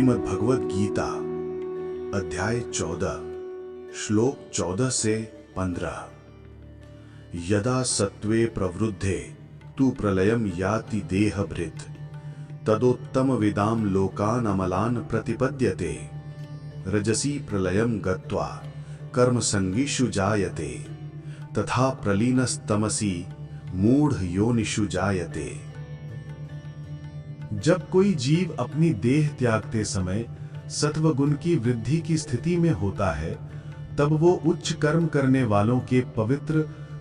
श्रीमद् भगवद गीता अध्याय 14 श्लोक 14 से 15। यदा सत्त्वे प्रवृद्धे तु प्रलयं याति देहभृत् तदोत्तमविदां लोकान् अमलान् प्रतिपद्यते रजसी प्रलयं गत्वा कर्मसंगीषु जायते तथा प्रलीनस्तमसी मूढ़ योनिषु जायते। जब कोई जीव अपनी देह त्यागते समय सत्वगुण की वृद्धि की स्थिति में होता है, तब वो उच्च कर्म करने वालों के पवित्र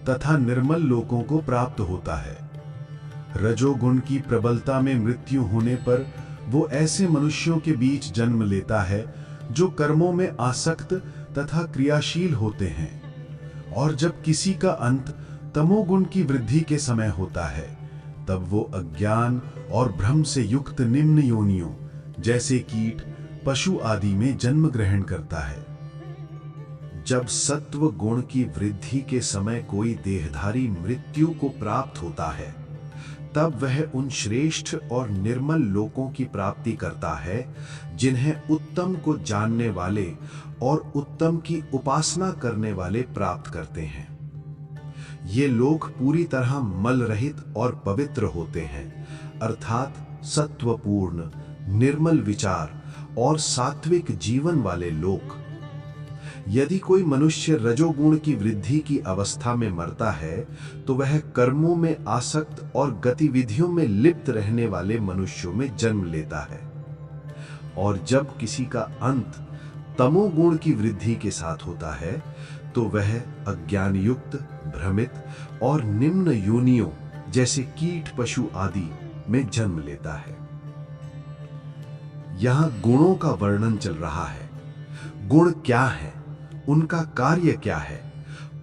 तथा निर्मल लोकों को प्राप्त होता है। रजोगुण की प्रबलता में मृत्यु होने पर वो ऐसे मनुष्यों के बीच जन्म लेता है जो कर्मों में आसक्त तथा क्रियाशील होते हैं। और जब किसी का अंत तमोगुण की वृद्धि के समय होता है, तब वो अज्ञान और भ्रम से युक्त निम्न योनियों जैसे कीट, पशु आदि में जन्म ग्रहण करता है। जब सत्व गुण की वृद्धि के समय कोई देहधारी मृत्यु को प्राप्त होता है, तब वह उन श्रेष्ठ और निर्मल लोकों की प्राप्ति करता है जिन्हें उत्तम को जानने वाले और उत्तम की उपासना करने वाले प्राप्त करते हैं। ये लोग पूरी तरह मल रहित और पवित्र होते हैं, अर्थात सत्वपूर्ण, निर्मल विचार और सात्विक जीवन वाले लोग। यदि कोई मनुष्य रजोगुण की वृद्धि की अवस्था में मरता है, तो वह कर्मों में आसक्त और गतिविधियों में लिप्त रहने वाले मनुष्यों में जन्म लेता है। और जब किसी का अंत तमोगुण की वृद्धि के साथ होता है, तो वह अज्ञान युक्त, भ्रमित और निम्न योनियों जैसे कीट, पशु आदि में जन्म लेता है। यहां गुणों का वर्णन चल रहा है। गुण क्या है, उनका कार्य क्या है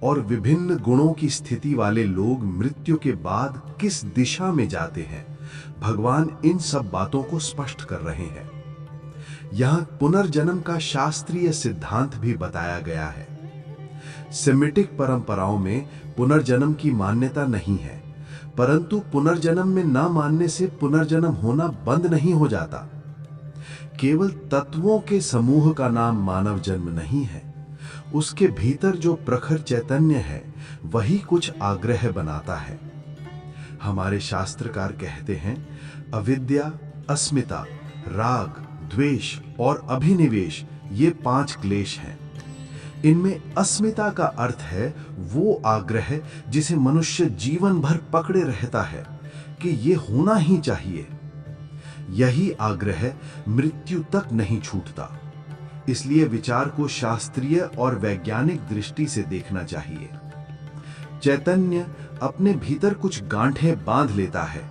और विभिन्न गुणों की स्थिति वाले लोग मृत्यु के बाद किस दिशा में जाते हैं, भगवान इन सब बातों को स्पष्ट कर रहे हैं। यहां पुनर्जन्म का शास्त्रीय सिद्धांत भी बताया गया है। सेमिटिक परंपराओं में पुनर्जन्म की मान्यता नहीं है, परंतु पुनर्जन्म में न मानने से पुनर्जन्म होना बंद नहीं हो जाता। केवल तत्वों के समूह का नाम मानव जन्म नहीं है, उसके भीतर जो प्रखर चैतन्य है वही कुछ आग्रह बनाता है। हमारे शास्त्रकार कहते हैं, अविद्या, अस्मिता, राग, द्वेष और अभिनिवेश ये 5 क्लेश हैं। इनमें अस्मिता का अर्थ है वो आग्रह जिसे मनुष्य जीवन भर पकड़े रहता है कि ये होना ही चाहिए। यही आग्रह मृत्यु तक नहीं छूटता। इसलिए विचार को शास्त्रीय और वैज्ञानिक दृष्टि से देखना चाहिए। चैतन्य अपने भीतर कुछ गांठें बांध लेता है।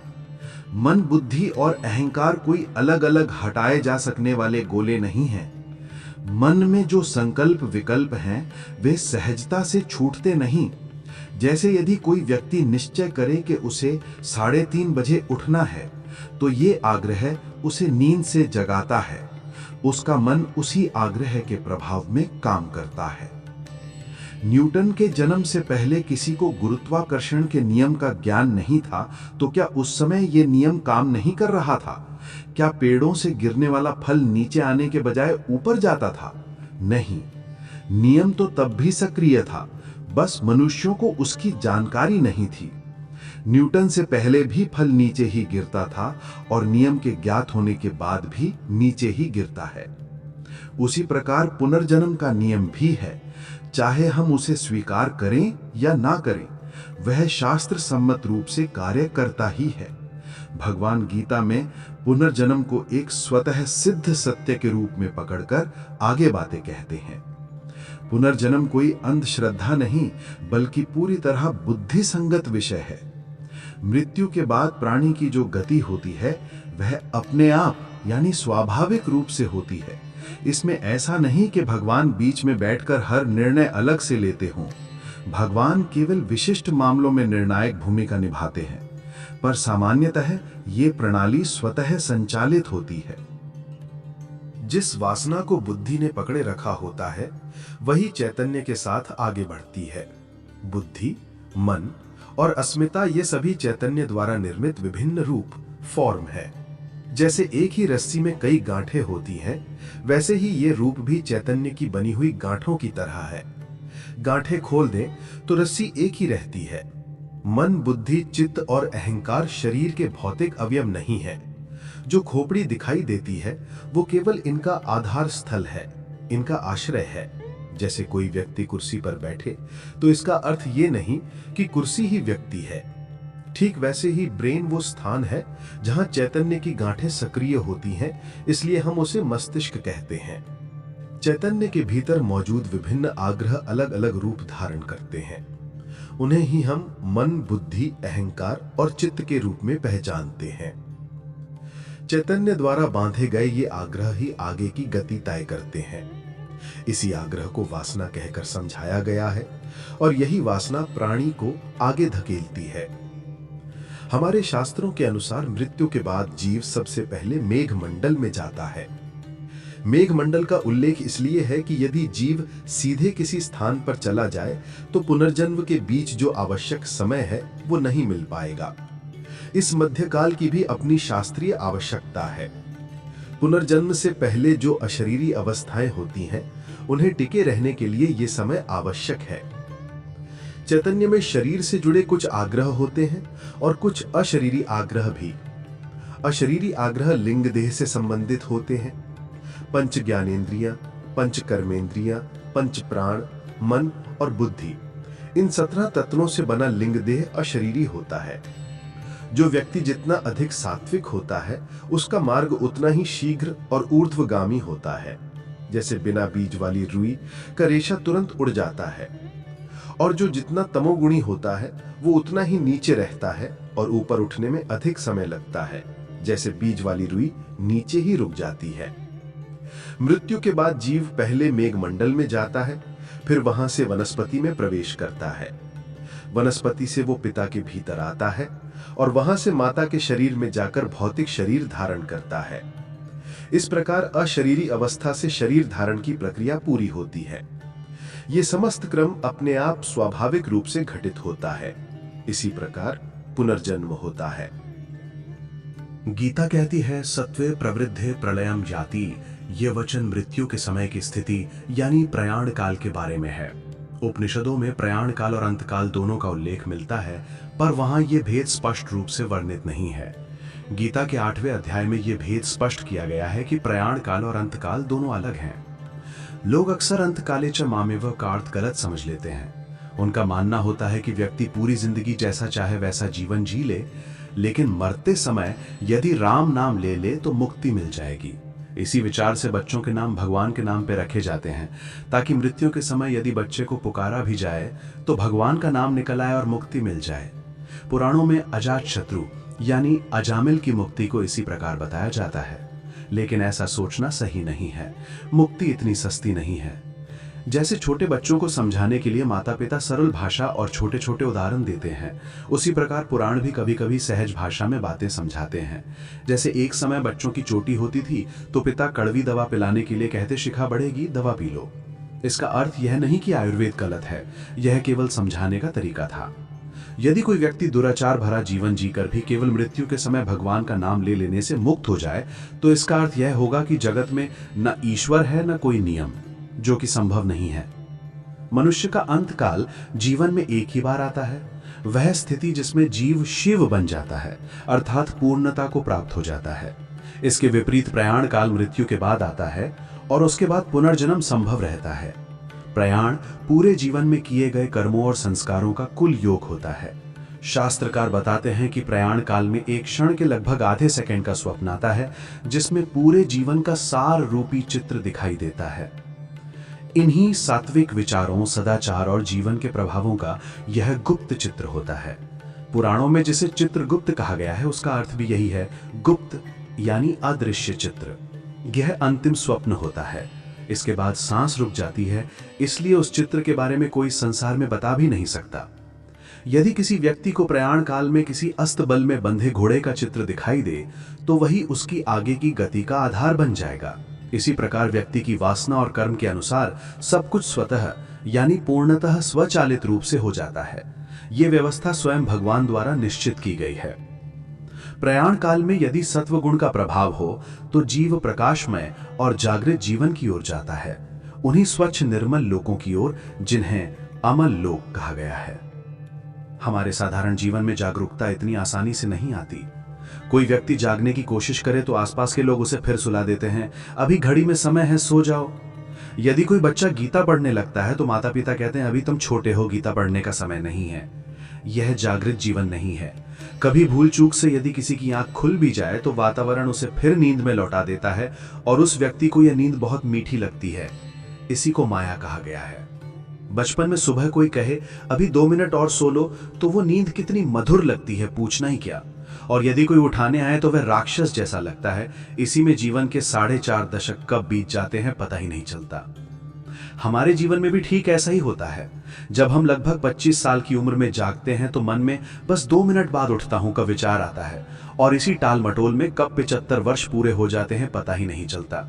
मन, बुद्धि और अहंकार कोई अलग अलग हटाए जा सकने वाले गोले नहीं हैं। मन में जो संकल्प विकल्प हैं वे सहजता से छूटते नहीं। जैसे यदि कोई व्यक्ति निश्चय करे कि उसे 3:30 बजे उठना है, तो ये आग्रह उसे नींद से जगाता है। उसका मन उसी आग्रह के प्रभाव में काम करता है। न्यूटन के जन्म से पहले किसी को गुरुत्वाकर्षण के नियम का ज्ञान नहीं था, तो क्या उस समय ये नियम काम नहीं कर रहा था? क्या पेड़ों से गिरने वाला फल नीचे आने के बजाय ऊपर जाता था? नहीं, नियम तो तब भी सक्रिय था, बस मनुष्यों को उसकी जानकारी नहीं थी। न्यूटन से पहले भी फल नीचे ही गिरता था और नियम के ज्ञात होने के बाद भी नीचे ही गिरता है। उसी प्रकार पुनर्जन्म का नियम भी है, चाहे हम उसे स्वीकार करें या ना करें, वह शास्त्र सम्मत रूप से कार्य करता ही है। भगवान गीता में पुनर्जन्म को एक स्वतः सिद्ध सत्य के रूप में पकड़कर आगे बातें कहते हैं। पुनर्जन्म कोई अंधश्रद्धा नहीं, बल्कि पूरी तरह बुद्धि संगत विषय है। मृत्यु के बाद प्राणी की जो गति होती है वह अपने आप यानी स्वाभाविक रूप से होती है। इसमें ऐसा नहीं कि भगवान बीच में बैठकर हर निर्णय अलग से लेते हों। भगवान केवल विशिष्ट मामलों में निर्णायक भूमिका निभाते हैं, पर सामान्यतः ये प्रणाली स्वतः संचालित होती है। जिस वासना को बुद्धि ने पकड़े रखा होता है वही चैतन्य के साथ आगे बढ़ती है। बुद्धि, मन और अस्मिता ये सभी चैतन्य द्वारा निर्मित विभिन्न रूप, फॉर्म है। जैसे एक ही रस्सी में कई गांठें होती हैं, वैसे ही ये रूप भी चैतन्य की बनी हुई गांठों की तरह है। गांठें खोल दें तो रस्सी एक ही रहती है। मन, बुद्धि, चित्त और अहंकार शरीर के भौतिक अवयव नहीं है। जो खोपड़ी दिखाई देती है वो केवल इनका आधार स्थल है, इनका आश्रय है। जैसे कोई व्यक्ति कुर्सी पर बैठे तो इसका अर्थ ये नहीं कि कुर्सी ही व्यक्ति है। ठीक वैसे ही ब्रेन वो स्थान है जहां चैतन्य की गांठें सक्रिय होती हैं, इसलिए हम उसे मस्तिष्क कहते हैं। चैतन्य के भीतर मौजूद विभिन्न आग्रह अलग अलग रूप धारण करते हैं। उन्हें ही हम मन, बुद्धि, अहंकार और चित्त के रूप में पहचानते हैं। चैतन्य द्वारा बांधे गए ये आग्रह ही आगे की गति तय करते हैं। इसी आग्रह को वासना कहकर समझाया गया है और यही वासना प्राणी को आगे धकेलती है। हमारे शास्त्रों के अनुसार मृत्यु के बाद जीव सबसे पहले मेघमंडल में जाता है। मेघमंडल का उल्लेख इसलिए है कि यदि जीव सीधे किसी स्थान पर चला जाए तो पुनर्जन्म के बीच जो आवश्यक समय है वो नहीं मिल पाएगा। इस मध्यकाल की भी अपनी शास्त्रीय आवश्यकता है। पुनर्जन्म से पहले जो अशरीरी अवस्थाएं होती हैं, उन्हें टिके रहने के लिए ये समय आवश्यक है। चैतन्य में शरीर से जुड़े कुछ आग्रह होते हैं और कुछ अशरीरी आग्रह भी। अशरीरी आग्रह लिंग देह से संबंधित होते हैं। पंच ज्ञानेंद्रियां, पंच कर्मेंद्रियां, पंच प्राण, मन और बुद्धि, इन 17 तत्वों से बना लिंग देह अशरीरी होता है। जो व्यक्ति जितना अधिक सात्विक होता है उसका मार्ग उतना ही शीघ्र और ऊर्ध्वगामी होता है। जैसे बिना बीज वाली रुई का रेशा तुरंत उड़ जाता है, और जो जितना तमोगुणी होता है वो उतना ही नीचे रहता है और ऊपर उठने में अधिक समय लगता है। जैसे बीज वाली रुई नीचे ही रुक जाती है। मृत्यु के बाद जीव पहले मेघमंडल में जाता है, फिर वहां से वनस्पति में प्रवेश करता है। वनस्पति से वो पिता के भीतर आता है और वहां से माता के शरीर में जाकर भौतिक शरीर धारण करता है। इस प्रकार अशरीरी अवस्था से शरीर धारण की प्रक्रिया पूरी होती है। ये समस्त क्रम अपने आप स्वाभाविक रूप से घटित होता है। इसी प्रकार पुनर्जन्म होता है। गीता कहती है, सत्वे प्रवृद्धे प्रलयम जाति। यह वचन मृत्यु के समय की स्थिति यानी प्रयाण काल के बारे में है। उपनिषदों में प्रयाण काल और अंतकाल दोनों का उल्लेख मिलता है, पर वहां यह भेद स्पष्ट रूप से वर्णित नहीं है। गीता के 8वें अध्याय में यह भेद स्पष्ट किया गया है कि प्रयाण काल और अंतकाल दोनों अलग हैं। लोग अक्सर अंतकाले च मामेव का अर्थ गलत समझ लेते हैं। उनका मानना होता है कि व्यक्ति पूरी जिंदगी जैसा चाहे वैसा जीवन जी ले, लेकिन मरते समय यदि राम नाम ले ले तो मुक्ति मिल जाएगी। इसी विचार से बच्चों के नाम भगवान के नाम पे रखे जाते हैं, ताकि मृत्यु के समय यदि बच्चे को पुकारा भी जाए तो भगवान का नाम निकल आए और मुक्ति मिल जाए। पुराणों में अजात शत्रु यानी अजामिल की मुक्ति को इसी प्रकार बताया जाता है, लेकिन ऐसा सोचना सही नहीं है। मुक्ति इतनी सस्ती नहीं है। जैसे छोटे बच्चों को समझाने के लिए माता पिता सरल भाषा और छोटे छोटे उदाहरण देते हैं, उसी प्रकार पुराण भी कभी कभी सहज भाषा में बातें समझाते हैं। जैसे एक समय बच्चों की चोटी होती थी तो पिता कड़वी दवा पिलाने के लिए कहते, शिखा बढ़ेगी, दवा पी लो। इसका अर्थ यह नहीं कि आयुर्वेद गलत है, यह केवल समझाने का तरीका था। यदि कोई व्यक्ति दुराचार भरा जीवन जीकर भी केवल मृत्यु के समय भगवान का नाम ले लेने से मुक्त हो जाए, तो इसका अर्थ यह होगा कि जगत में न ईश्वर है न कोई नियम, जो कि संभव नहीं है। मनुष्य का अंतकाल जीवन में एक ही बार आता है, वह स्थिति जिसमें जीव शिव बन जाता है, अर्थात पूर्णता को प्राप्त हो जाता है। इसके विपरीत प्रयाण काल मृत्यु के बाद आता है और उसके बाद पुनर्जन्म संभव रहता है। प्रयाण पूरे जीवन में किए गए कर्मों और संस्कारों का कुल योग होता है। शास्त्रकार बताते हैं कि प्रयाण काल में एक क्षण के लगभग आधे सेकंड का स्वप्न आता है, जिसमें पूरे जीवन का सार रूपी चित्र दिखाई देता है। इन्हीं सात्विक विचारों, सदाचार और जीवन के प्रभावों का यह गुप्त चित्र होता है। पुराणों में जिसे चित्रगुप्त कहा गया है, उसका अर्थ भी यही है, गुप्त यानी अदृश्य चित्र। यह अंतिम स्वप्न होता है। इसके बाद सांस रुक जाती है, इसलिए उस चित्र के बारे में कोई संसार में बता भी नहीं सकता। यदि किसी व्यक्ति को प्रयाण काल में किसी अस्तबल में बंधे घोड़े का चित्र दिखाई दे, तो वही उसकी आगे की गति का आधार बन जाएगा। इसी प्रकार व्यक्ति की वासना और कर्म के अनुसार सब कुछ स्वतः यानी पूर्णतः स्वचालित रूप से हो जाता है। यह व्यवस्था स्वयं भगवान द्वारा निश्चित की गई है। प्रयाण काल में यदि सत्व गुण का प्रभाव हो तो जीव प्रकाशमय और जागृत जीवन की ओर जाता है, उन्हीं स्वच्छ निर्मल लोकों की ओर जिन्हें अमल लोक कहा गया है। हमारे साधारण जीवन में जागरूकता इतनी आसानी से नहीं आती। कोई व्यक्ति जागने की कोशिश करे तो आसपास के लोग उसे फिर सुला देते हैं, अभी घड़ी में समय है, सो जाओ। यदि कोई बच्चा गीता पढ़ने लगता है तो माता पिता कहते हैं अभी तुम छोटे हो, गीता पढ़ने का समय नहीं है। यह जागृत जीवन नहीं है। कभी भूल चूक से यदि किसी की आंख खुल भी जाए तो वातावरण उसे फिर नींद में लौटा देता है और उस व्यक्ति को यह नींद बहुत मीठी लगती है। इसी को माया कहा गया है। बचपन में सुबह कोई कहे अभी 2 मिनट और सो लो तो वो नींद कितनी मधुर लगती है, पूछना ही क्या। और यदि कोई उठाने आए तो वह राक्षस जैसा लगता है। इसी में जीवन के 4.5 दशक कब बीत जाते हैं पता ही नहीं चलता। हमारे जीवन में भी ठीक ऐसा ही होता है। जब हम लगभग 25 साल की उम्र में जागते हैं तो मन में बस 2 मिनट बाद उठता हूं का विचार आता है और इसी टाल मटोल में कब 75 वर्ष पूरे हो जाते हैं पता ही नहीं चलता।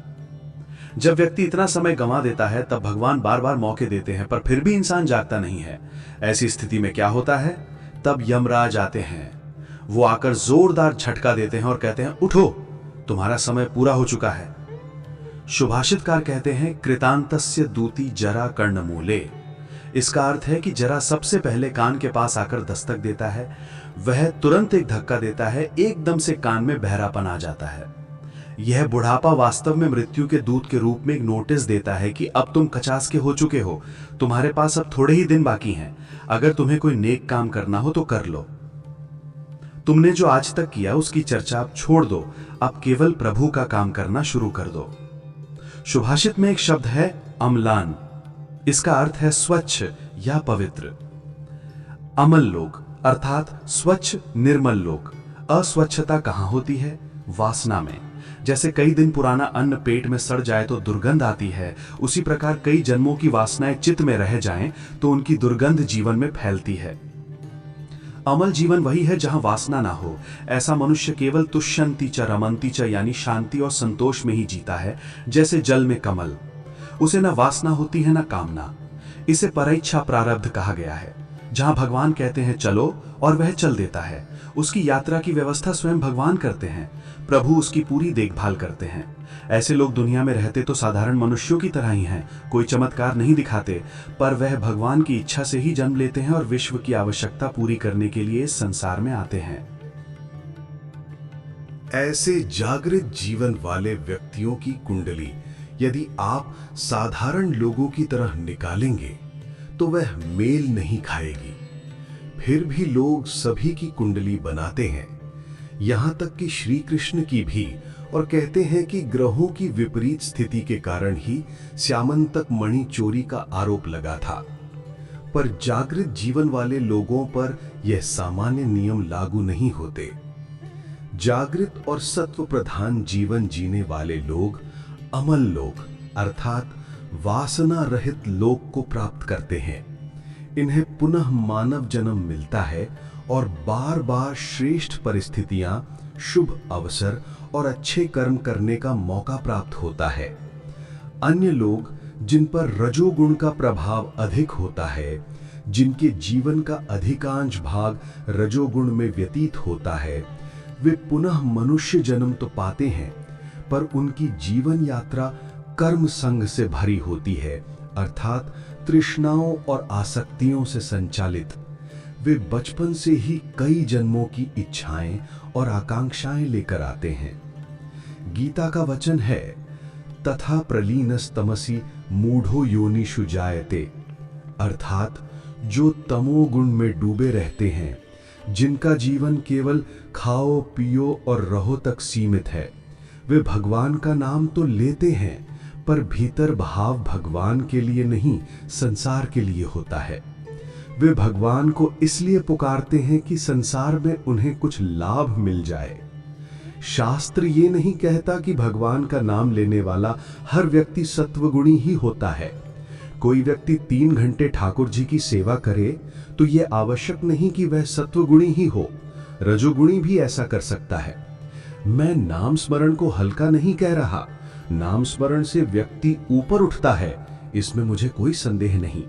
जब व्यक्ति इतना समय गंवा देता है तब भगवान बार बार मौके देते हैं, पर फिर भी इंसान जागता नहीं है। ऐसी स्थिति में क्या होता है? तब यमराज आते हैं। वो आकर जोरदार झटका देते हैं और कहते हैं उठो, तुम्हारा समय पूरा हो चुका है। सुभाषितकार कहते हैं कृतांतस्य दूती जरा कर्णमूले। इसका अर्थ है कि जरा सबसे पहले कान के पास आकर दस्तक देता है, वह तुरंत एक धक्का देता है, एकदम से कान में बहरापन आ जाता है। यह बुढ़ापा वास्तव में मृत्यु के दूत के रूप में एक नोटिस देता है कि अब तुम 50 के हो चुके हो, तुम्हारे पास अब थोड़े ही दिन बाकी हैं। अगर तुम्हें कोई नेक काम करना हो तो कर लो। तुमने जो आज तक किया उसकी चर्चा अब छोड़ दो, अब केवल प्रभु का काम करना शुरू कर दो। सुभाषित में एक शब्द है अम्लान। इसका अर्थ है स्वच्छ या पवित्र। अमल लोक अर्थात स्वच्छ निर्मल लोक। अस्वच्छता कहां होती है? वासना में। जैसे कई दिन पुराना अन्न पेट में सड़ जाए तो दुर्गंध आती है, उसी प्रकार कई जन्मों की वासनाएं चित्त में रह जाएं तो उनकी दुर्गंध जीवन में फैलती है। अमल जीवन वही है जहां वासना ना हो। ऐसा मनुष्य केवल तुष्यंती च रमंती च यानी शांति और संतोष में ही जीता है, जैसे जल में कमल। उसे न वासना होती है न कामना। इसे परेच्छा प्रारब्ध कहा गया है। जहां भगवान कहते हैं चलो और वह चल देता है। उसकी यात्रा की व्यवस्था स्वयं भगवान करते हैं। प्रभु उसकी पूरी देखभाल करते हैं। ऐसे लोग दुनिया में रहते तो साधारण मनुष्यों की तरह ही हैं, कोई चमत्कार नहीं दिखाते, पर वह भगवान की इच्छा से ही जन्म लेते हैं और विश्व की आवश्यकता पूरी करने के लिए इस संसार में आते हैं। ऐसे जागृत जीवन वाले व्यक्तियों की कुंडली यदि आप साधारण लोगों की तरह निकालेंगे तो वह मेल नहीं खाएगी। फिर भी लोग सभी की कुंडली बनाते हैं, यहां तक कि श्री कृष्ण की भी, और कहते हैं कि ग्रहों की विपरीत स्थिति के कारण ही श्यामंतक मणि चोरी का आरोप लगा था। पर जागृत जीवन वाले लोगों पर यह सामान्य नियम लागू नहीं होते। जागृत और सत्व प्रधान जीवन जीने वाले लोग अमल लोक अर्थात वासना रहित लोक को प्राप्त करते हैं। इन्हें पुनः मानव जन्म मिलता है और बार बार श्रेष्ठ परिस्थितियां, शुभ अवसर और अच्छे कर्म करने का मौका प्राप्त होता है। अन्य लोग जिन पर रजोगुण का प्रभाव अधिक होता है, जिनके जीवन का अधिकांश भाग रजोगुण में व्यतीत होता है, वे पुनः मनुष्य जन्म तो पाते हैं, पर उनकी जीवन यात्रा कर्म संग से भरी होती है, अर्थात तृष्णाओं और आसक्तियों से संचालित। वे बचपन से ही कई जन्मों की इच्छाएं और आकांक्षाएं लेकर आते हैं। गीता का वचन है तथा प्रलीनस्तमसि मूढ़ो योनिषु जायते, अर्थात जो तमोगुण में डूबे रहते हैं, जिनका जीवन केवल खाओ पियो और रहो तक सीमित है, वे भगवान का नाम तो लेते हैं पर भीतर भाव भगवान के लिए नहीं, संसार के लिए होता है। वे भगवान को इसलिए पुकारते हैं कि संसार में उन्हें कुछ लाभ मिल जाए। शास्त्र ये नहीं कहता कि भगवान का नाम लेने वाला हर व्यक्ति सत्वगुणी ही होता है। कोई व्यक्ति 3 घंटे ठाकुर जी की सेवा करे तो यह आवश्यक नहीं कि वह सत्वगुणी ही हो, रजोगुणी भी ऐसा कर सकता है। मैं नाम स्मरण को हल्का नहीं कह रहा। नाम स्मरण से व्यक्ति ऊपर उठता है, इसमें मुझे कोई संदेह नहीं,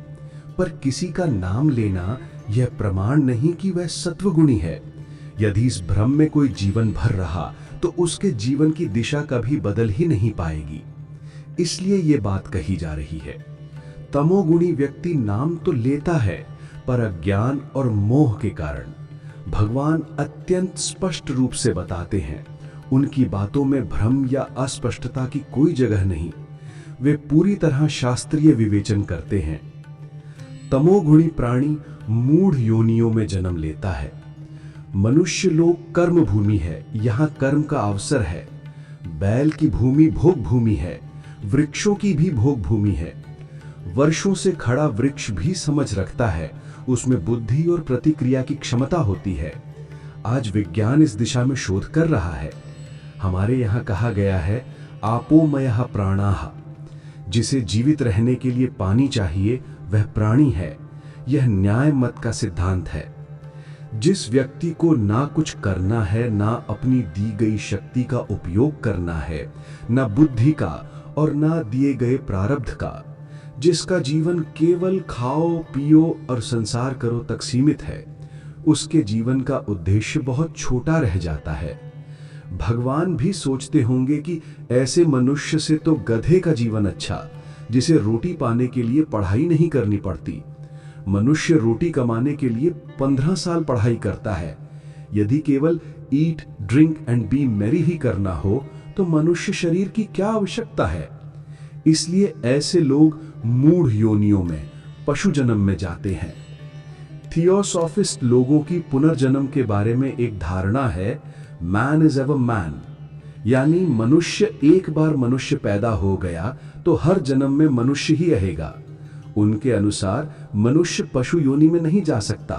पर किसी का नाम लेना यह प्रमाण नहीं कि वह सत्वगुणी है। यदि इस भ्रम में कोई जीवन भर रहा तो उसके जीवन की दिशा कभी बदल ही नहीं पाएगी। इसलिए ये बात कही जा रही है, तमोगुणी व्यक्ति नाम तो लेता है, पर अज्ञान और मोह के कारण भगवान अत्यंत स्पष्ट रूप से बताते हैं, उनकी बातों में भ्रम या अस्पष्टता की कोई जगह नहीं। वे पूरी तरह शास्त्रीय विवेचन करते हैं। तमोगुणी प्राणी मूढ़ योनियों में जन्म लेता है। मनुष्य लोक कर्म भूमि है, यहाँ कर्म का अवसर है। बैल की भूमि भोग भूमि है, वृक्षों की भी भोग भूमि है। वर्षों से खड़ा वृक्ष भी समझ रखता है, उसमें बुद्धि और प्रतिक्रिया की क्षमता होती है। आज विज्ञान इस दिशा में शोध कर रहा है। हमारे यहाँ कहा गया है, आपोमयः प्राणाः। जिसे जीवित रहने के लिए पानी चाहिए वह प्राणी है। यह न्याय मत का सिद्धांत है। जिस व्यक्ति को ना कुछ करना है, ना अपनी दी गई शक्ति का उपयोग करना है, ना बुद्धि का और ना दिए गए प्रारब्ध का, जिसका जीवन केवल खाओ पियो और संसार करो तक सीमित है, उसके जीवन का उद्देश्य बहुत छोटा रह जाता है। भगवान भी सोचते होंगे कि ऐसे मनुष्य से तो गधे का जीवन अच्छा, जिसे रोटी पाने के लिए पढ़ाई नहीं करनी पड़ती। मनुष्य रोटी कमाने के लिए 15 साल पढ़ाई करता है। यदि केवल eat drink and be merry ही करना हो तो मनुष्य शरीर की क्या आवश्यकता है। इसलिए ऐसे लोग मूढ़ योनियों में, पशु जन्म में जाते हैं। थियोसॉफिस्ट लोगों की पुनर्जन्म के बारे में एक धारणा है, मैन इज एवर मैन, यानी मनुष्य एक बार मनुष्य पैदा हो गया तो हर जन्म में मनुष्य ही रहेगा। उनके अनुसार मनुष्य पशु योनि में नहीं जा सकता।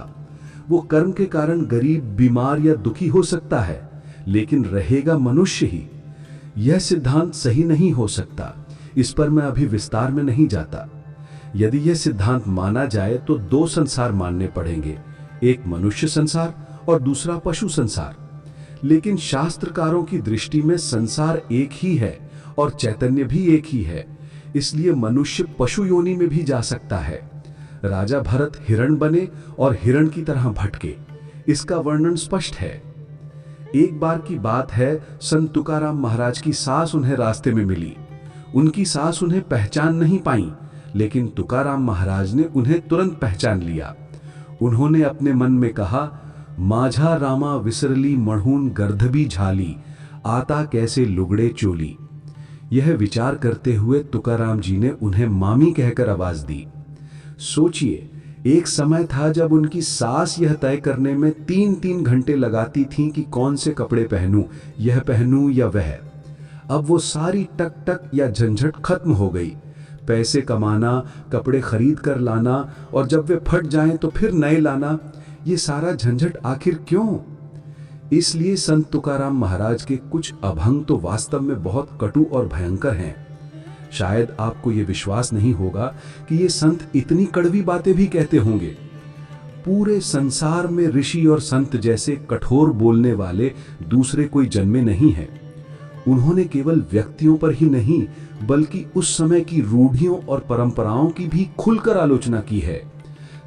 वो कर्म के कारण गरीब, बीमार या दुखी हो सकता है, लेकिन रहेगा मनुष्य ही। यह सिद्धांत सही नहीं हो सकता। इस पर मैं अभी विस्तार में नहीं जाता। यदि यह सिद्धांत माना जाए तो 2 संसार मानने पड़ेंगे, एक मनुष्य संसार और दूसरा पशु संसार। लेकिन शास्त्रकारों की दृष्टि में संसार एक ही है और चैतन्य भी एक ही है। इसलिए मनुष्य पशु योनि में भी जा सकता है। राजा भरत हिरण बने और हिरण की तरह भटके, इसका वर्णन स्पष्ट है। एक बार की बात है, संत तुकाराम महाराज की सास उन्हें रास्ते में मिली। उनकी सास उन्हें पहचान नहीं पाई, लेकिन तुकाराम महाराज ने उन्हें तुरंत पहचान लिया। उन्होंने अपने मन में कहा, माझा रामा विसरली मढ़ून गर्दभी झाली, आता कैसे लुगड़े चोली। यह विचार करते हुए तुकाराम जी ने उन्हें मामी कहकर आवाज दी। सोचिए, एक समय था जब उनकी सास यह तय करने में 3-3 घंटे लगाती थीं कि कौन से कपड़े पहनूं, यह पहनूं या वह। अब वो सारी टक टक या झंझट खत्म हो गई। पैसे कमाना, कपड़े खरीद कर लाना और जब वे फट जाएं तो फिर नए लाना, ये सारा झंझट आखिर क्यों? इसलिए संत तुकाराम महाराज के कुछ अभंग तो वास्तव में बहुत कटु और भयंकर हैं। शायद आपको ये विश्वास नहीं होगा कि ये संत इतनी कड़वी बातें भी कहते होंगे। पूरे संसार में ऋषि और संत जैसे कठोर बोलने वाले दूसरे कोई जन्मे नहीं हैं। उन्होंने केवल व्यक्तियों पर ही नहीं, बल्कि उस समय की रूढ़ियों और परंपराओं की भी खुलकर आलोचना की है।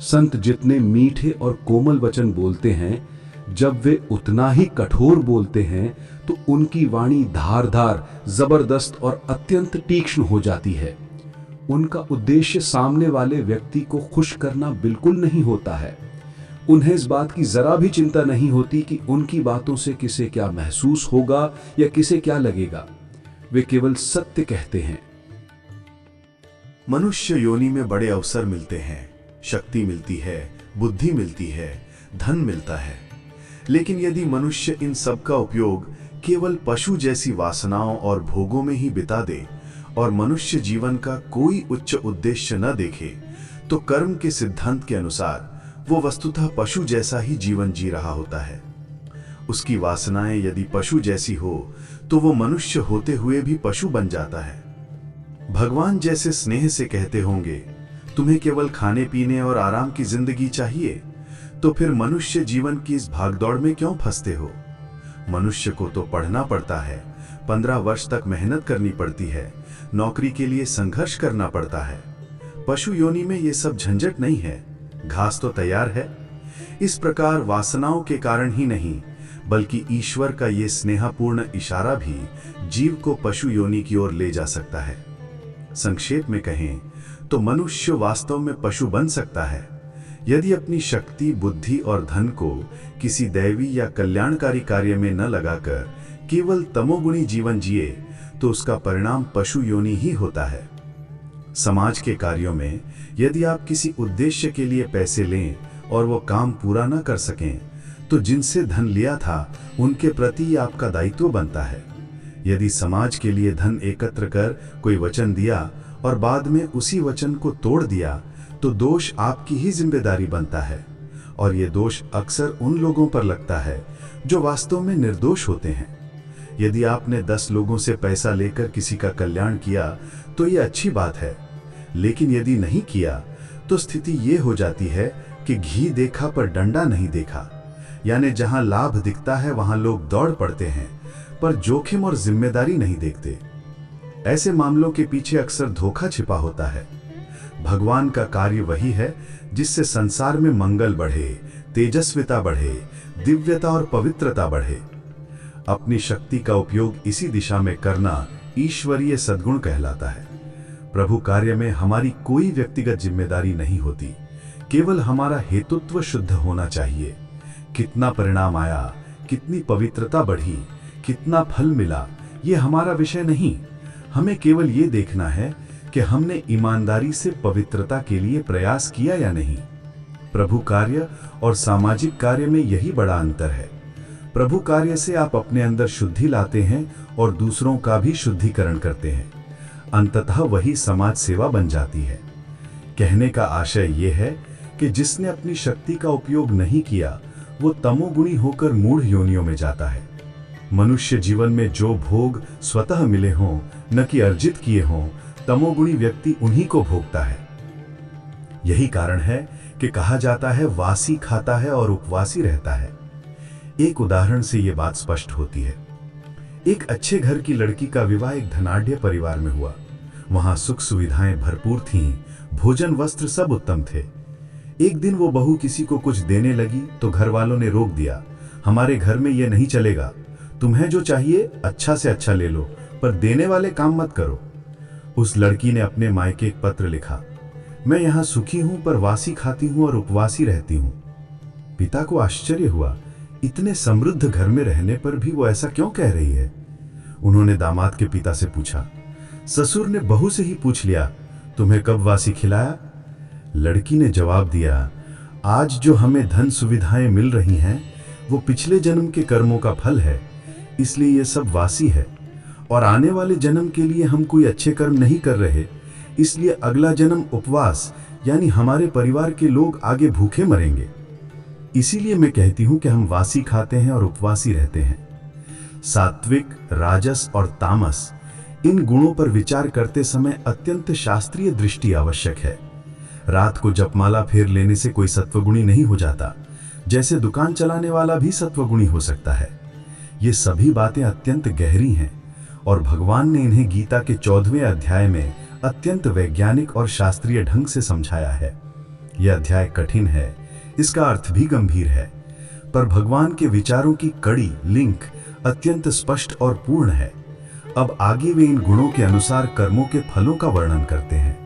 संत जितने मीठे और कोमल वचन बोलते हैं, जब वे उतना ही कठोर बोलते हैं तो उनकी वाणी धारदार, जबरदस्त और अत्यंत तीक्ष्ण हो जाती है। उनका उद्देश्य सामने वाले व्यक्ति को खुश करना बिल्कुल नहीं होता है। उन्हें इस बात की जरा भी चिंता नहीं होती कि उनकी बातों से किसे क्या महसूस होगा या किसे क्या लगेगा। वे केवल सत्य कहते हैं। मनुष्य योनि में बड़े अवसर मिलते हैं, शक्ति मिलती है, बुद्धि मिलती है, धन मिलता है। लेकिन यदि मनुष्य इन सब का उपयोग केवल पशु जैसी वासनाओं और भोगों में ही बिता दे और मनुष्य जीवन का कोई उच्च उद्देश्य न देखे, तो कर्म के सिद्धांत के अनुसार वो वस्तुतः पशु जैसा ही जीवन जी रहा होता है। उसकी वासनाएं यदि पशु जैसी हो तो वो मनुष्य होते हुए भी पशु बन जाता है। भगवान जैसे स्नेह से कहते होंगे, तुम्हें केवल खाने पीने और आराम की जिंदगी चाहिए, तो फिर मनुष्य जीवन की इस भागदौड़ में क्यों फंसते हो? मनुष्य को तो पढ़ना पड़ता है, 15 वर्ष तक मेहनत करनी पड़ती है, नौकरी के लिए संघर्ष करना पड़ता है। पशु योनि में ये सब झंझट नहीं है, घास तो तैयार है। इस प्रकार वासनाओं के कारण ही नहीं, बल्कि ईश्वर का ये स्नेहपूर्ण इशारा भी जीव को पशु योनि की ओर ले जा सकता है। संक्षेप में कहें तो मनुष्य वास्तव में पशु बन सकता है यदि अपनी शक्ति, बुद्धि और धन को किसी दैवी या कल्याणकारी कार्य में न लगाकर केवल तमोगुणी जीवन जिए तो उसका परिणाम पशु योनि ही होता है। समाज के कार्यों में यदि आप किसी उद्देश्य के लिए पैसे लें और वो काम पूरा न कर सकें तो जिनसे धन लिया था उनके प्रति आपका दायित्व बनता है। यदि समाज के लिए धन एकत्र कर कोई वचन दिया और बाद में उसी वचन को तोड़ दिया तो दोष आपकी ही जिम्मेदारी बनता है, और ये दोष अक्सर उन लोगों पर लगता है जो वास्तव में निर्दोष होते हैं। यदि आपने 10 लोगों से पैसा लेकर किसी का कल्याण किया तो ये अच्छी बात है, लेकिन यदि नहीं किया तो स्थिति ये हो जाती है कि घी देखा पर डंडा नहीं देखा, यानी जहां लाभ दिखता है वहां लोग दौड़ पड़ते हैं पर जोखिम और जिम्मेदारी नहीं देखते। ऐसे मामलों के पीछे अक्सर धोखा छिपा होता है। भगवान का कार्य वही है जिससे संसार में मंगल बढ़े, तेजस्विता बढ़े, दिव्यता और पवित्रता बढ़े। अपनी शक्ति का उपयोग इसी दिशा में करना ईश्वरीय सद्गुण कहलाता है। प्रभु कार्य में हमारी कोई व्यक्तिगत जिम्मेदारी नहीं होती, केवल हमारा हेतुत्व शुद्ध होना चाहिए। कितना परिणाम आया, कितनी पवित्रता बढ़ी, कितना फल मिला, ये हमारा विषय नहीं। हमें केवल ये देखना है कि हमने ईमानदारी से पवित्रता के लिए प्रयास किया या नहीं। प्रभु कार्य और सामाजिक कार्य में यही बड़ा अंतर है। प्रभु कार्य से आप अपने अंदर शुद्धि लाते हैं और दूसरों का भी शुद्धिकरण करते हैं। अंततः वही समाज सेवा बन जाती है। कहने का आशय यह है कि जिसने अपनी शक्ति का उपयोग नहीं किया वो तमोगुणी होकर मूढ़ योनियों में जाता है। मनुष्य जीवन में जो भोग स्वतः मिले हों न कि अर्जित किए हों, तमोगुणी व्यक्ति उन्हीं को भोगता है। यही कारण है कि कहा जाता है वासी खाता है और उपवासी रहता है। एक उदाहरण से यह बात स्पष्ट होती है। एक अच्छे घर की लड़की का विवाह एक धनाढ्य परिवार में हुआ। वहां सुख सुविधाएं भरपूर थीं, भोजन वस्त्र सब उत्तम थे। एक दिन वो बहू किसी को कुछ देने लगी तो घर वालों ने रोक दिया। हमारे घर में यह नहीं चलेगा, तुम्हें जो चाहिए अच्छा से अच्छा ले लो, पर देने वाले काम मत करो। उस लड़की ने अपने मायके एक पत्र लिखा, मैं यहाँ सुखी हूं पर वासी खाती हूं और उपवासी रहती हूं। पिता को आश्चर्य हुआ, इतने समृद्ध घर में रहने पर भी वो ऐसा क्यों कह रही है। उन्होंने दामाद के पिता से पूछा। ससुर ने बहू से ही पूछ लिया, तुम्हें कब वासी खिलाया? लड़की ने जवाब दिया, आज जो हमें धन सुविधाएं मिल रही हैं वो पिछले जन्म के कर्मों का फल है, इसलिए ये सब वासी है, और आने वाले जन्म के लिए हम कोई अच्छे कर्म नहीं कर रहे, इसलिए अगला जन्म उपवास यानी हमारे परिवार के लोग आगे भूखे मरेंगे। इसीलिए मैं कहती हूं कि हम वासी खाते हैं और उपवासी रहते हैं। सात्विक, राजस और तामस, इन गुणों पर विचार करते समय अत्यंत शास्त्रीय दृष्टि आवश्यक है। रात को जपमाला फेर लेने से कोई सत्वगुणी नहीं हो जाता, जैसे दुकान चलाने वाला भी सत्वगुणी हो सकता है। ये सभी बातें अत्यंत गहरी हैं और भगवान ने इन्हें गीता के 14वें अध्याय में अत्यंत वैज्ञानिक और शास्त्रीय ढंग से समझाया है। यह अध्याय कठिन है, इसका अर्थ भी गंभीर है, पर भगवान के विचारों की कड़ी लिंक अत्यंत स्पष्ट और पूर्ण है। अब आगे वे इन गुणों के अनुसार कर्मों के फलों का वर्णन करते हैं।